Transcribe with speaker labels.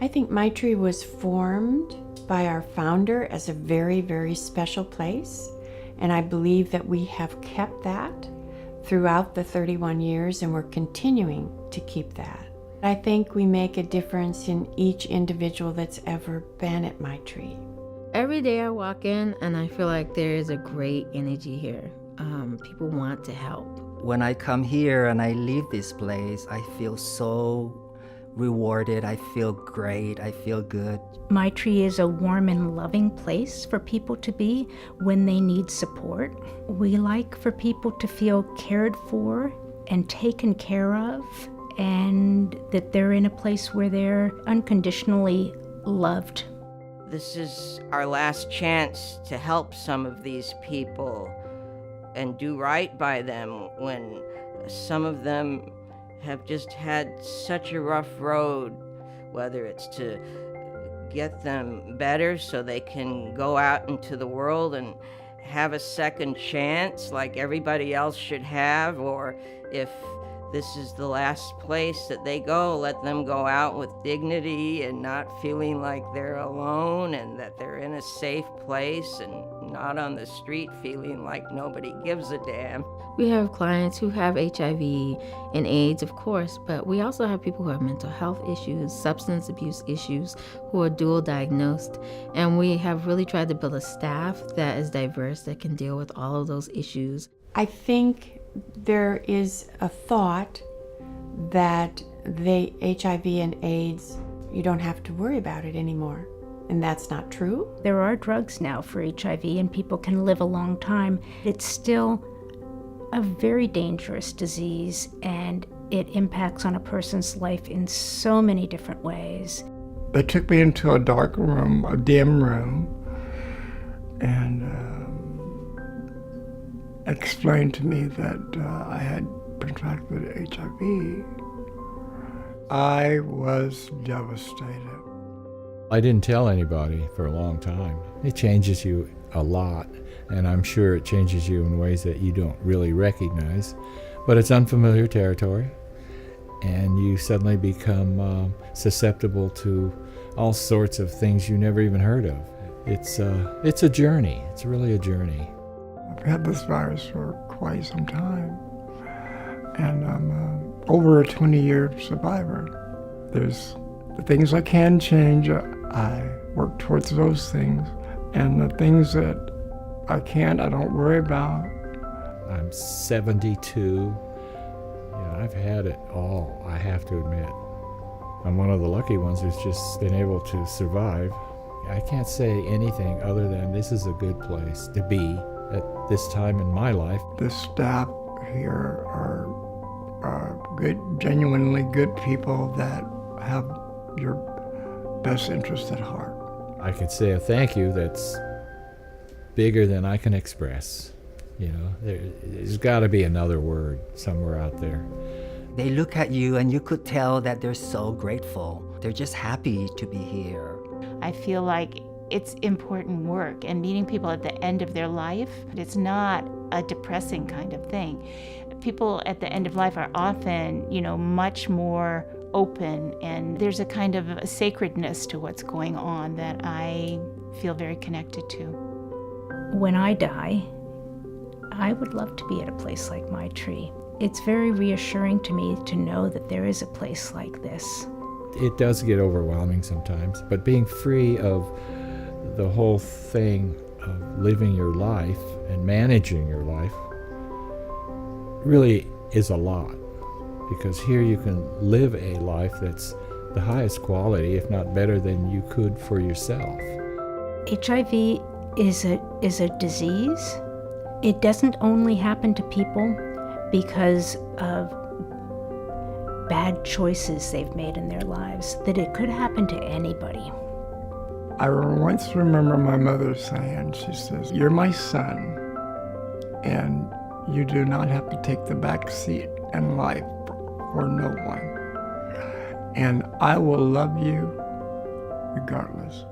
Speaker 1: I think Maitri was formed by our founder as a very, very special place, and I believe that we have kept that throughout the 31 years, and we're continuing to keep that. I think we make a difference in each individual that's ever been at Maitri.
Speaker 2: Every day I walk in and I feel like there is a great energy here. People want to help.
Speaker 3: When I come here and I leave this place, I feel so rewarded. I feel great. I feel good.
Speaker 4: Maitri is a warm and loving place for people to be when they need support. We like for people to feel cared for and taken care of, and that they're in a place where they're unconditionally loved.
Speaker 5: This is our last chance to help some of these people and do right by them when some of them have just had such a rough road, whether it's to get them better so they can go out into the world and have a second chance like everybody else should have, or if this is the last place that they go, let them go out with dignity and not feeling like they're alone and that they're in a safe place and not on the street feeling like nobody gives a damn.
Speaker 2: We have clients who have HIV and AIDS, of course, but we also have people who have mental health issues, substance abuse issues, who are dual diagnosed. And we have really tried to build a staff that is diverse, that can deal with all of those issues.
Speaker 1: I think there is a thought that the HIV and AIDS, you don't have to worry about it anymore. And that's not true.
Speaker 4: There are drugs now for HIV and people can live a long time. It's still a very dangerous disease and it impacts on a person's life in so many different ways.
Speaker 6: They took me into a dark room, a dim room, and explained to me that I had contracted HIV. I was devastated.
Speaker 7: I didn't tell anybody for a long time. It changes you a lot, and I'm sure it changes you in ways that you don't really recognize. But it's unfamiliar territory, and you suddenly become susceptible to all sorts of things you never even heard of. It's a journey. It's really a journey.
Speaker 6: I've had this virus for quite some time, and I'm over a 20-year survivor. There's the things I can change, I work towards those things, and the things that I can't, I don't worry about.
Speaker 7: I'm 72. I've had it all, I have to admit. I'm one of the lucky ones who's just been able to survive. I can't say anything other than this is a good place to be at this time in my life.
Speaker 6: The staff here are good, genuinely good people that have your best interest at heart.
Speaker 7: I could say a thank you that's bigger than I can express. There's got to be another word somewhere out there.
Speaker 3: They look at you and you could tell that they're so grateful. They're just happy to be here.
Speaker 8: I feel like it's important work, and meeting people at the end of their life, it's not a depressing kind of thing. People at the end of life are often, much more open, and there's a kind of a sacredness to what's going on that I feel very connected to.
Speaker 4: When I die, I would love to be at a place like Maitri. It's very reassuring to me to know that there is a place like this.
Speaker 7: It does get overwhelming sometimes, but being free of the whole thing of living your life and managing your life really is a lot, because here you can live a life that's the highest quality, if not better than you could for yourself.
Speaker 4: HIV is a disease. It doesn't only happen to people because of bad choices they've made in their lives, that it could happen to anybody.
Speaker 6: I once remember my mother saying, she says, "You're my son, and you do not have to take the back seat in life for no one. And I will love you regardless."